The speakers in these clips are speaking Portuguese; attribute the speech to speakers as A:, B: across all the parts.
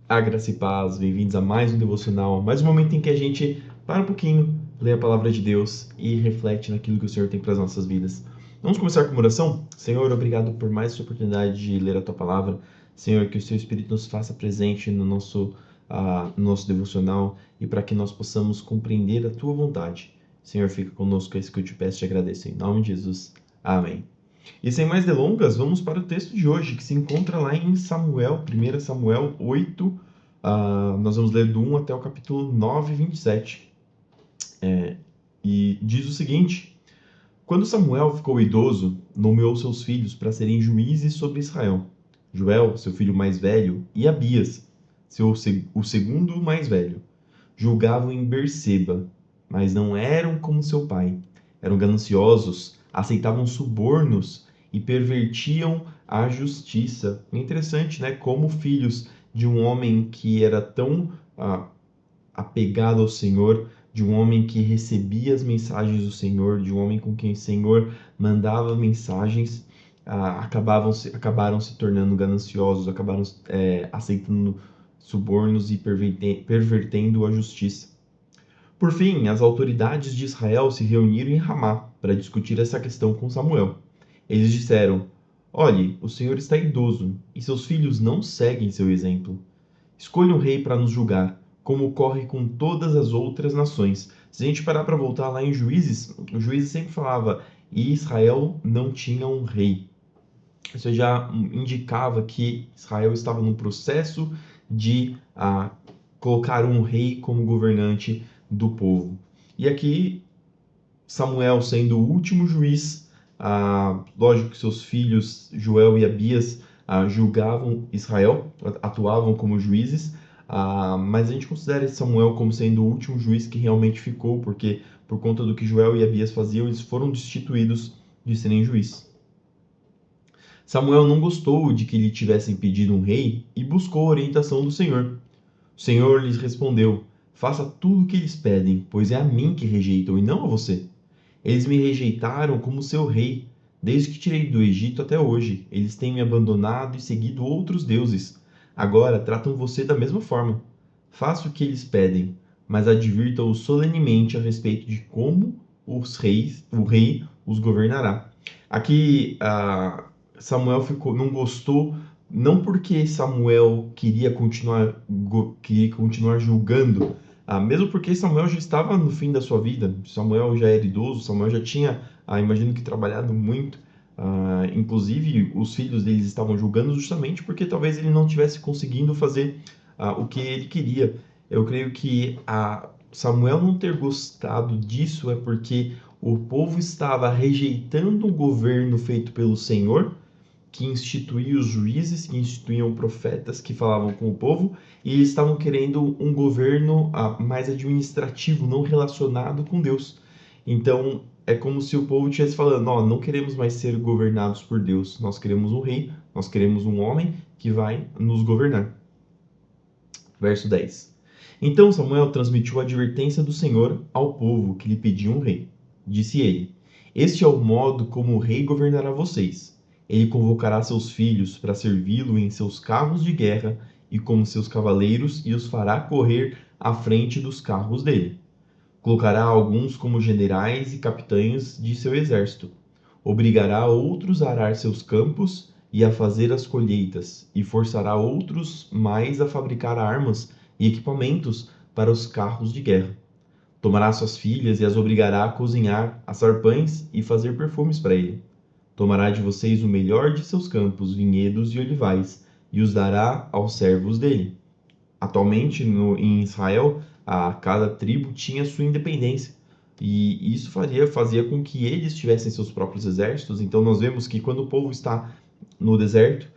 A: A graça e paz, bem-vindos a mais um devocional, mais um momento em que a gente para um pouquinho, lê a palavra de Deus e reflete naquilo que o Senhor tem para as nossas vidas. Vamos começar com uma oração? Senhor, obrigado por mais essa oportunidade de ler a Tua palavra. Senhor, que o Seu Espírito nos faça presente no nosso devocional e para que nós possamos compreender a Tua vontade. Senhor, fica conosco, é isso que eu te peço e te agradeço. Em nome de Jesus. Amém. E sem mais delongas, vamos para o texto de hoje, que se encontra lá em Samuel, 1 Samuel 8, nós vamos ler do 1 até o capítulo 9, 27. E diz o seguinte: Quando Samuel ficou idoso, nomeou seus filhos para serem juízes sobre Israel. Joel, seu filho mais velho, e Abias, o segundo mais velho, julgavam em Berseba, mas não eram como seu pai. Eram gananciosos, aceitavam subornos e pervertiam a justiça. É interessante, né? Como filhos de um homem que era tão apegado ao Senhor, de um homem que recebia as mensagens do Senhor, de um homem com quem o Senhor mandava mensagens, acabaram se tornando gananciosos, acabaram aceitando subornos e pervertendo a justiça. Por fim, as autoridades de Israel se reuniram em Ramá para discutir essa questão com Samuel. Eles disseram: Olhe, o Senhor está idoso e seus filhos não seguem seu exemplo. Escolha um rei para nos julgar, como ocorre com todas as outras nações. Se a gente parar para voltar lá em Juízes, o Juízes sempre falava e Israel não tinha um rei. Isso já indicava que Israel estava num processo de colocar um rei como governante do povo. E aqui, Samuel sendo o último juiz, lógico que seus filhos Joel e Abias julgavam Israel, atuavam como juízes, mas a gente considera Samuel como sendo o último juiz que realmente ficou, porque por conta do que Joel e Abias faziam, eles foram destituídos de serem juízes. Samuel não gostou de que lhe tivessem pedido um rei e buscou a orientação do Senhor. O Senhor lhes respondeu: Faça tudo o que eles pedem, pois é a mim que rejeitam e não a você. Eles me rejeitaram como seu rei, desde que tirei do Egito até hoje. Eles têm me abandonado e seguido outros deuses. Agora tratam você da mesma forma. Faça o que eles pedem, mas advirta-os solenemente a respeito de como o rei os governará. Aqui, Samuel não gostou, não porque Samuel queria continuar julgando, mesmo porque Samuel já estava no fim da sua vida. Samuel já era idoso, Samuel já tinha, imagino que trabalhado muito. Inclusive, os filhos deles estavam julgando justamente porque talvez ele não estivesse conseguindo fazer o que ele queria. Eu creio que Samuel não ter gostado disso é porque o povo estava rejeitando o governo feito pelo Senhor, que instituía os juízes, que instituíam profetas que falavam com o povo, e eles estavam querendo um governo mais administrativo, não relacionado com Deus. Então, é como se o povo estivesse falando: ó, não queremos mais ser governados por Deus, nós queremos um rei, nós queremos um homem que vai nos governar. Verso 10. Então Samuel transmitiu a advertência do Senhor ao povo que lhe pediu um rei. Disse ele: Este é o modo como o rei governará vocês. Ele convocará seus filhos para servi-lo em seus carros de guerra e como seus cavaleiros e os fará correr à frente dos carros dele. Colocará alguns como generais e capitães de seu exército. Obrigará outros a arar seus campos e a fazer as colheitas, e forçará outros mais a fabricar armas e equipamentos para os carros de guerra. Tomará suas filhas e as obrigará a cozinhar, assar pães e fazer perfumes para ele. Tomará de vocês o melhor de seus campos, vinhedos e olivais, e os dará aos servos dele. Atualmente, em Israel, cada tribo tinha sua independência. E isso fazia com que eles tivessem seus próprios exércitos. Então, nós vemos que quando o povo está no deserto,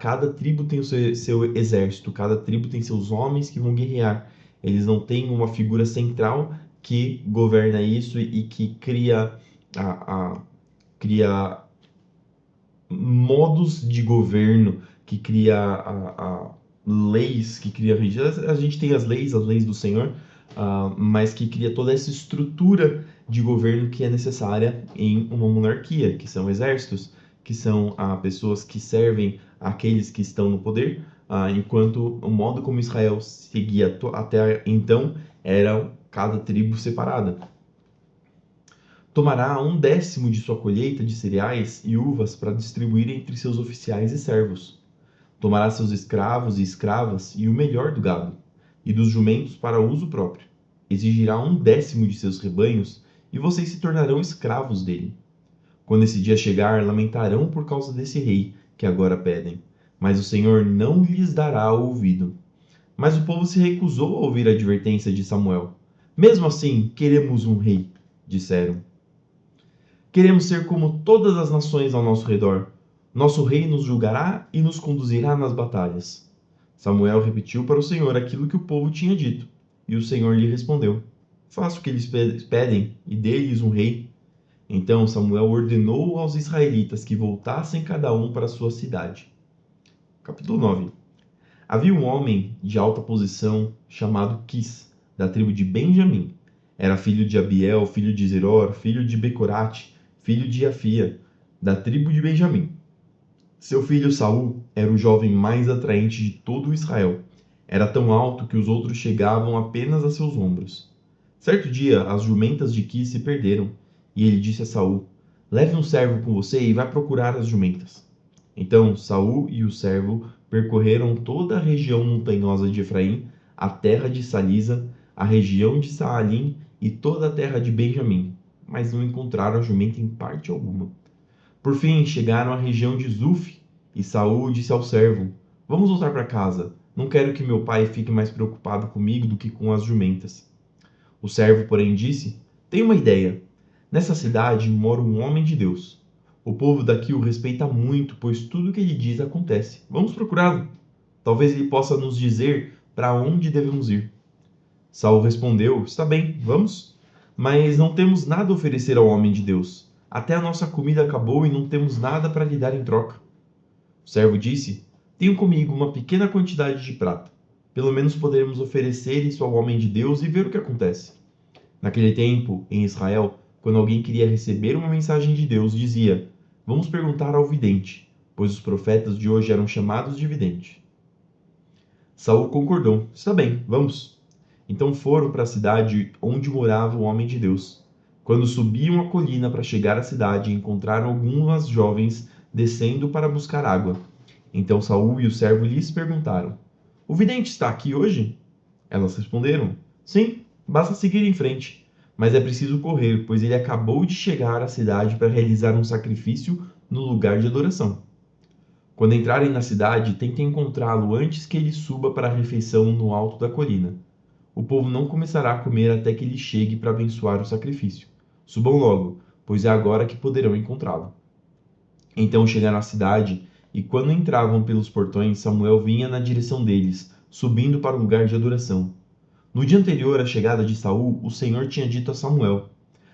A: cada tribo tem o seu exército, cada tribo tem seus homens que vão guerrear. Eles não têm uma figura central que governa isso e que cria modos de governo, que cria leis, que cria a gente tem as leis do Senhor, mas que cria toda essa estrutura de governo que é necessária em uma monarquia, que são exércitos, que são pessoas que servem aqueles que estão no poder, enquanto o modo como Israel seguia até então era cada tribo separada. Tomará 1/10 de sua colheita de cereais e uvas para distribuir entre seus oficiais e servos. Tomará seus escravos e escravas e o melhor do gado, e dos jumentos para uso próprio. Exigirá 1/10 de seus rebanhos, e vocês se tornarão escravos dele. Quando esse dia chegar, lamentarão por causa desse rei que agora pedem, mas o Senhor não lhes dará ouvido. Mas o povo se recusou a ouvir a advertência de Samuel. Mesmo assim, queremos um rei, disseram. Queremos ser como todas as nações ao nosso redor. Nosso rei nos julgará e nos conduzirá nas batalhas. Samuel repetiu para o Senhor aquilo que o povo tinha dito, e o Senhor lhe respondeu: Faça o que eles pedem e dê-lhes um rei. Então Samuel ordenou aos israelitas que voltassem cada um para sua cidade. Capítulo 9. Havia um homem de alta posição chamado Quis, da tribo de Benjamim. Era filho de Abiel, filho de Zeror, filho de Becorate, filho de Afia, da tribo de Benjamim. Seu filho Saul era o jovem mais atraente de todo Israel. Era tão alto que os outros chegavam apenas a seus ombros. Certo dia, as jumentas de Quis se perderam, e ele disse a Saul: Leve um servo com você e vá procurar as jumentas. Então Saul e o servo percorreram toda a região montanhosa de Efraim, a terra de Salisa, a região de Saalim e toda a terra de Benjamim, mas não encontraram a jumenta em parte alguma. Por fim, chegaram à região de Zuf, e Saul disse ao servo: Vamos voltar para casa. Não quero que meu pai fique mais preocupado comigo do que com as jumentas. O servo, porém, disse: Tenho uma ideia. Nessa cidade mora um homem de Deus. O povo daqui o respeita muito, pois tudo o que ele diz acontece. Vamos procurá-lo. Talvez ele possa nos dizer para onde devemos ir. Saul respondeu: Está bem, vamos. Mas não temos nada a oferecer ao homem de Deus. Até a nossa comida acabou e não temos nada para lhe dar em troca. O servo disse: Tenho comigo uma pequena quantidade de prata. Pelo menos poderemos oferecer isso ao homem de Deus e ver o que acontece. Naquele tempo, em Israel, quando alguém queria receber uma mensagem de Deus, dizia: Vamos perguntar ao vidente, pois os profetas de hoje eram chamados de vidente. Saul concordou: Está bem, vamos. Então foram para a cidade onde morava o homem de Deus. Quando subiam a colina para chegar à cidade, encontraram algumas jovens descendo para buscar água. Então Saul e o servo lhes perguntaram: O vidente está aqui hoje? Elas responderam: Sim, basta seguir em frente. Mas é preciso correr, pois ele acabou de chegar à cidade para realizar um sacrifício no lugar de adoração. Quando entrarem na cidade, tentem encontrá-lo antes que ele suba para a refeição no alto da colina. O povo não começará a comer até que ele chegue para abençoar o sacrifício. Subam logo, pois é agora que poderão encontrá-lo. Então chegaram à cidade, e quando entravam pelos portões, Samuel vinha na direção deles, subindo para o lugar de adoração. No dia anterior à chegada de Saul, o Senhor tinha dito a Samuel: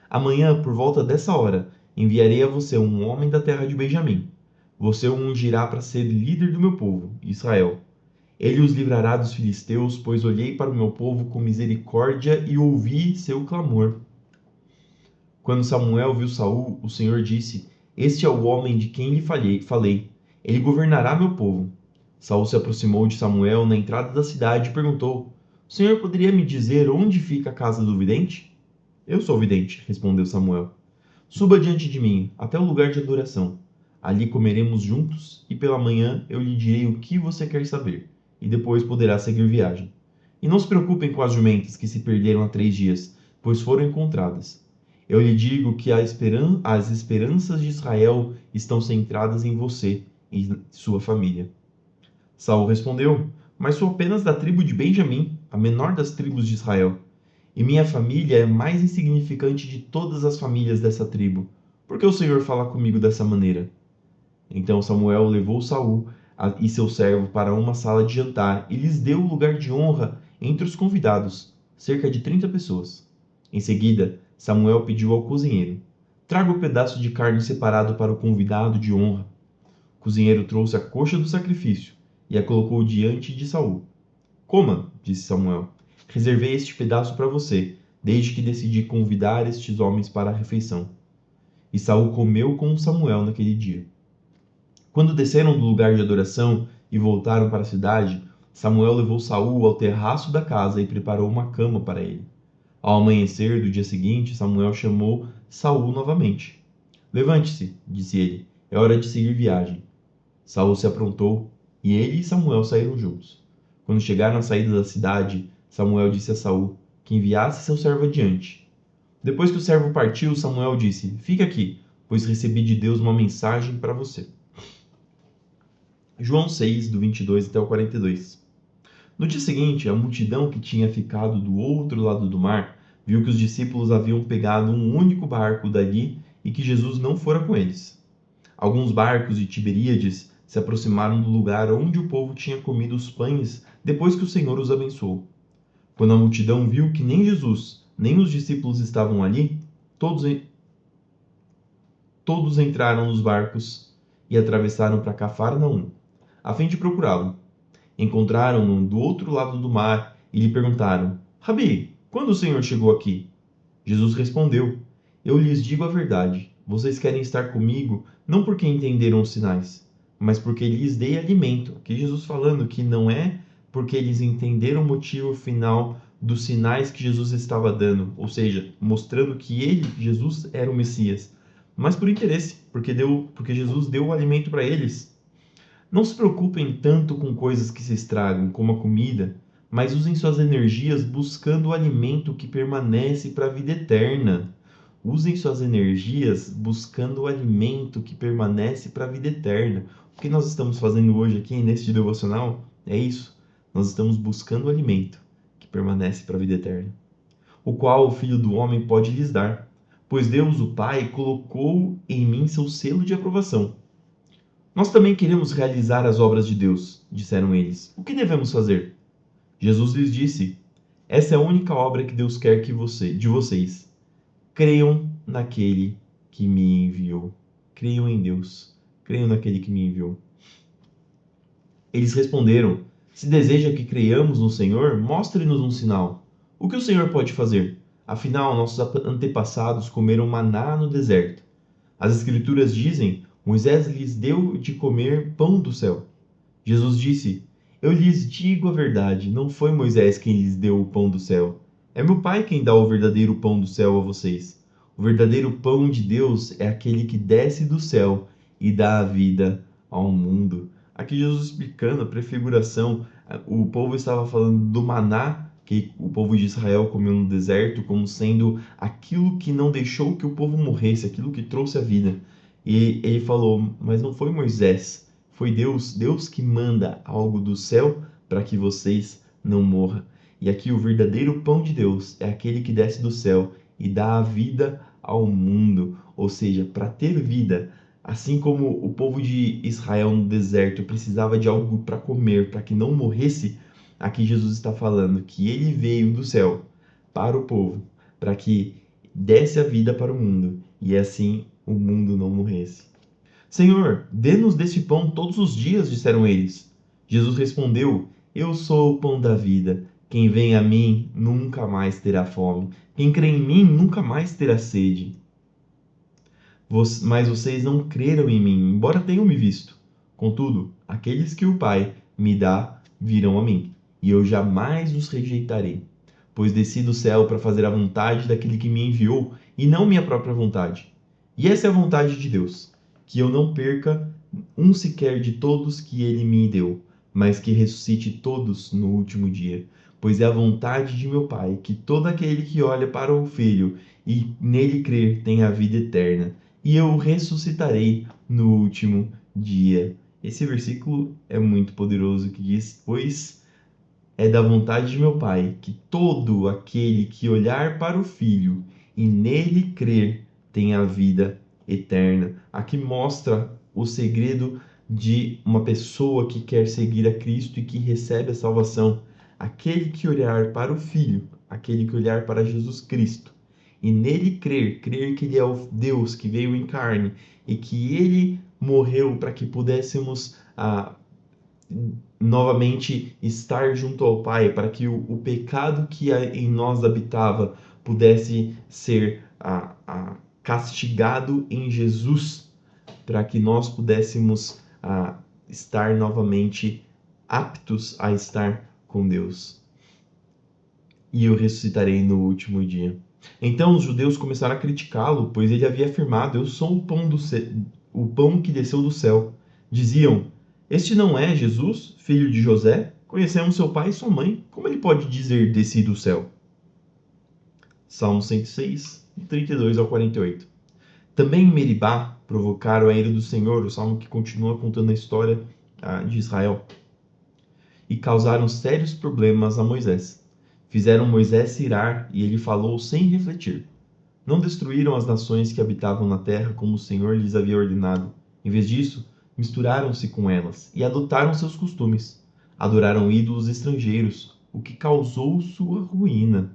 A: Amanhã, por volta dessa hora, enviarei a você um homem da terra de Benjamim. Você o ungirá para ser líder do meu povo, Israel. Ele os livrará dos filisteus, pois olhei para o meu povo com misericórdia e ouvi seu clamor. Quando Samuel viu Saul, o Senhor disse: Este é o homem de quem lhe falei. Ele governará meu povo. Saul se aproximou de Samuel na entrada da cidade e perguntou: O Senhor poderia me dizer onde fica a casa do vidente? Eu sou o vidente, respondeu Samuel. Suba diante de mim, até o lugar de adoração. Ali comeremos juntos, e pela manhã eu lhe direi o que você quer saber, e depois poderá seguir viagem. E não se preocupem com as jumentas que se perderam há 3 dias, pois foram encontradas. Eu lhe digo que as esperanças de Israel estão centradas em você e sua família. Saul respondeu: Mas sou apenas da tribo de Benjamim, a menor das tribos de Israel. E minha família é a mais insignificante de todas as famílias dessa tribo. Por que o Senhor fala comigo dessa maneira? Então Samuel levou Saul e seu servo para uma sala de jantar e lhes deu o lugar de honra entre os convidados, cerca de 30 pessoas. Em seguida, Samuel pediu ao cozinheiro: Traga o pedaço de carne separado para o convidado de honra. O cozinheiro trouxe a coxa do sacrifício e a colocou diante de Saul. Coma, disse Samuel. Reservei este pedaço para você, desde que decidi convidar estes homens para a refeição. E Saul comeu com Samuel naquele dia. Quando desceram do lugar de adoração e voltaram para a cidade, Samuel levou Saul ao terraço da casa e preparou uma cama para ele. Ao amanhecer do dia seguinte, Samuel chamou Saul novamente. Levante-se, disse ele, é hora de seguir viagem. Saul se aprontou e ele e Samuel saíram juntos. Quando chegaram à saída da cidade, Samuel disse a Saul que enviasse seu servo adiante. Depois que o servo partiu, Samuel disse: Fica aqui, pois recebi de Deus uma mensagem para você. João 6, do 22 até o 42. No dia seguinte, a multidão que tinha ficado do outro lado do mar viu que os discípulos haviam pegado um único barco dali e que Jesus não fora com eles. Alguns barcos de Tiberíades se aproximaram do lugar onde o povo tinha comido os pães depois que o Senhor os abençoou. Quando a multidão viu que nem Jesus, nem os discípulos estavam ali, todos entraram nos barcos e atravessaram para Cafarnaum, a fim de procurá-lo. Encontraram-no do outro lado do mar e lhe perguntaram: Rabi, quando o Senhor chegou aqui? Jesus respondeu: Eu lhes digo a verdade. Vocês querem estar comigo não porque entenderam os sinais, mas porque lhes dei alimento. Aqui Jesus falando que não é porque eles entenderam o motivo final dos sinais que Jesus estava dando, ou seja, mostrando que ele, Jesus, era o Messias, mas por interesse, porque Jesus deu o alimento para eles. Não se preocupem tanto com coisas que se estragam, como a comida, mas usem suas energias buscando o alimento que permanece para a vida eterna. Usem suas energias buscando o alimento que permanece para a vida eterna. O que nós estamos fazendo hoje aqui neste devocional é isso. Nós estamos buscando o alimento que permanece para a vida eterna, o qual o Filho do Homem pode lhes dar, pois Deus, o Pai, colocou em mim seu selo de aprovação. Nós também queremos realizar as obras de Deus, disseram eles. O que devemos fazer? Jesus lhes disse: Essa é a única obra que Deus quer de vocês. Creiam naquele que me enviou. Creiam em Deus. Creiam naquele que me enviou. Eles responderam: Se deseja que creiamos no Senhor, mostre-nos um sinal. O que o Senhor pode fazer? Afinal, nossos antepassados comeram maná no deserto. As Escrituras dizem: Moisés lhes deu de comer pão do céu. Jesus disse: Eu lhes digo a verdade, não foi Moisés quem lhes deu o pão do céu. É meu Pai quem dá o verdadeiro pão do céu a vocês. O verdadeiro pão de Deus é aquele que desce do céu e dá a vida ao mundo. Aqui Jesus explicando a prefiguração. O povo estava falando do maná que o povo de Israel comeu no deserto como sendo aquilo que não deixou que o povo morresse, aquilo que trouxe a vida. E ele falou, mas não foi Moisés, foi Deus, Deus que manda algo do céu para que vocês não morram. E aqui o verdadeiro pão de Deus é aquele que desce do céu e dá a vida ao mundo, ou seja, para ter vida. Assim como o povo de Israel no deserto precisava de algo para comer, para que não morresse, aqui Jesus está falando que ele veio do céu para o povo, para que desse a vida para o mundo, e assim o mundo não morresse. Senhor, dê-nos desse pão todos os dias, disseram eles. Jesus respondeu: Eu sou o pão da vida. Quem vem a mim nunca mais terá fome. Quem crê em mim nunca mais terá sede. Mas vocês não creram em mim, embora tenham me visto. Contudo, aqueles que o Pai me dá virão a mim, e eu jamais os rejeitarei, pois desci do céu para fazer a vontade daquele que me enviou, e não minha própria vontade. E essa é a vontade de Deus, que eu não perca um sequer de todos que ele me deu, mas que ressuscite todos no último dia. Pois é a vontade de meu Pai que todo aquele que olha para o Filho e nele crer tenha a vida eterna, e eu o ressuscitarei no último dia. Esse versículo é muito poderoso, que diz: Pois é da vontade de meu Pai que todo aquele que olhar para o Filho e nele crer tenha a vida eterna. Aqui mostra o segredo de uma pessoa que quer seguir a Cristo e que recebe a salvação. Aquele que olhar para o Filho, aquele que olhar para Jesus Cristo e nele crer que ele é o Deus que veio em carne e que ele morreu para que pudéssemos novamente estar junto ao Pai, para que o pecado que em nós habitava pudesse ser castigado em Jesus, para que nós pudéssemos estar novamente aptos a estar com Deus. E eu ressuscitarei no último dia. Então os judeus começaram a criticá-lo, pois ele havia afirmado: Eu sou o pão que desceu do céu. Diziam: Este não é Jesus, filho de José? Conhecemos seu pai e sua mãe. Como ele pode dizer desci do céu? Salmo 106, 32 ao 48. Também em Meribá provocaram a ira do Senhor, o salmo que continua contando a história de Israel, e causaram sérios problemas a Moisés. Fizeram Moisés se irar e ele falou sem refletir. Não destruíram as nações que habitavam na terra como o Senhor lhes havia ordenado. Em vez disso, misturaram-se com elas e adotaram seus costumes. Adoraram ídolos estrangeiros, o que causou sua ruína.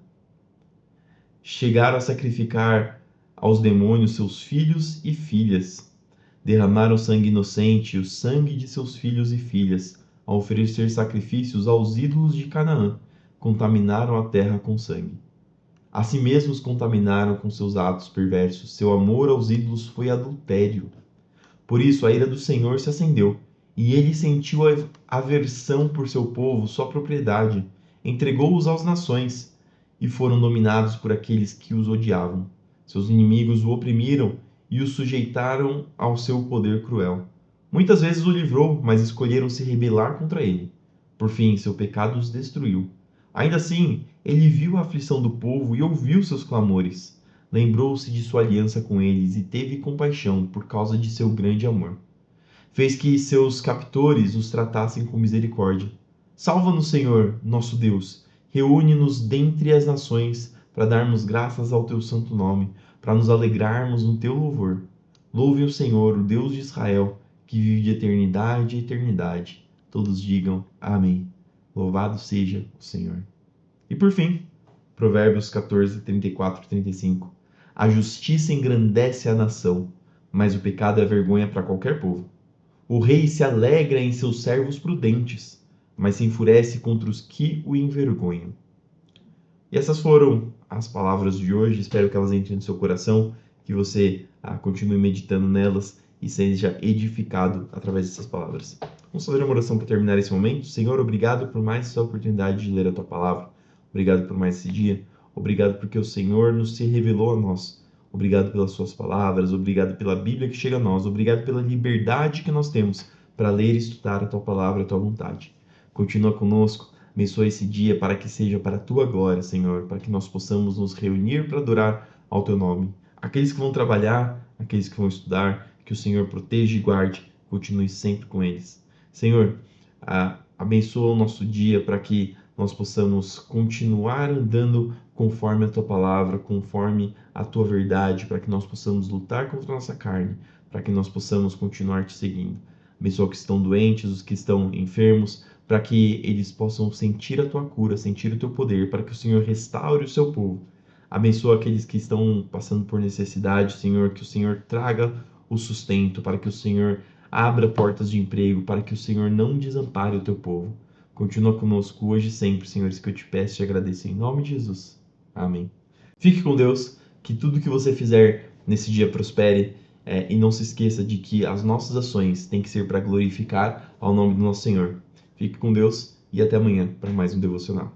A: Chegaram a sacrificar aos demônios seus filhos e filhas. Derramaram sangue inocente, o sangue de seus filhos e filhas, a oferecer sacrifícios aos ídolos de Canaã. Contaminaram a terra com sangue. A si mesmos contaminaram com seus atos perversos. Seu amor aos ídolos foi adultério. Por isso a ira do Senhor se acendeu, e ele sentiu aversão por seu povo, sua propriedade. Entregou-os às nações, e foram dominados por aqueles que os odiavam. Seus inimigos o oprimiram e o sujeitaram ao seu poder cruel. Muitas vezes o livrou, mas escolheram se rebelar contra ele. Por fim, seu pecado os destruiu. Ainda assim, ele viu a aflição do povo e ouviu seus clamores. Lembrou-se de sua aliança com eles e teve compaixão por causa de seu grande amor. Fez que seus captores os tratassem com misericórdia. Salva-nos, Senhor, nosso Deus. Reúne-nos dentre as nações para darmos graças ao teu santo nome, para nos alegrarmos no teu louvor. Louve o Senhor, o Deus de Israel, que vive de eternidade a eternidade. Todos digam amém. Louvado seja o Senhor. E por fim, Provérbios 14, 34 e 35. A justiça engrandece a nação, mas o pecado é vergonha para qualquer povo. O rei se alegra em seus servos prudentes, mas se enfurece contra os que o envergonham. E essas foram as palavras de hoje. Espero que elas entrem no seu coração, que você continue meditando nelas e seja edificado através dessas palavras. Vamos fazer uma oração para terminar esse momento. Senhor, obrigado por mais essa oportunidade de ler a Tua Palavra. Obrigado por mais esse dia. Obrigado porque o Senhor nos se revelou a nós. Obrigado pelas Suas palavras. Obrigado pela Bíblia que chega a nós. Obrigado pela liberdade que nós temos para ler e estudar a Tua Palavra, a Tua vontade. Continua conosco. Abençoa esse dia para que seja para a Tua glória, Senhor, para que nós possamos nos reunir para adorar ao Teu nome. Aqueles que vão trabalhar, aqueles que vão estudar, que o Senhor proteja e guarde, continue sempre com eles. Senhor, abençoa o nosso dia para que nós possamos continuar andando conforme a Tua palavra, conforme a Tua verdade, para que nós possamos lutar contra a nossa carne, para que nós possamos continuar Te seguindo. Abençoa os que estão doentes, os que estão enfermos, para que eles possam sentir a Tua cura, sentir o Teu poder, para que o Senhor restaure o Seu povo. Abençoa aqueles que estão passando por necessidade, Senhor, que o Senhor traga o sustento, para que o Senhor abra portas de emprego, para que o Senhor não desampare o Teu povo. Continua conosco hoje e sempre, Senhor, isso que eu te peço e te agradeço em nome de Jesus. Amém. Fique com Deus, que tudo que você fizer nesse dia prospere, e não se esqueça de que as nossas ações têm que ser para glorificar ao nome do nosso Senhor. Fique com Deus e até amanhã para mais um devocional.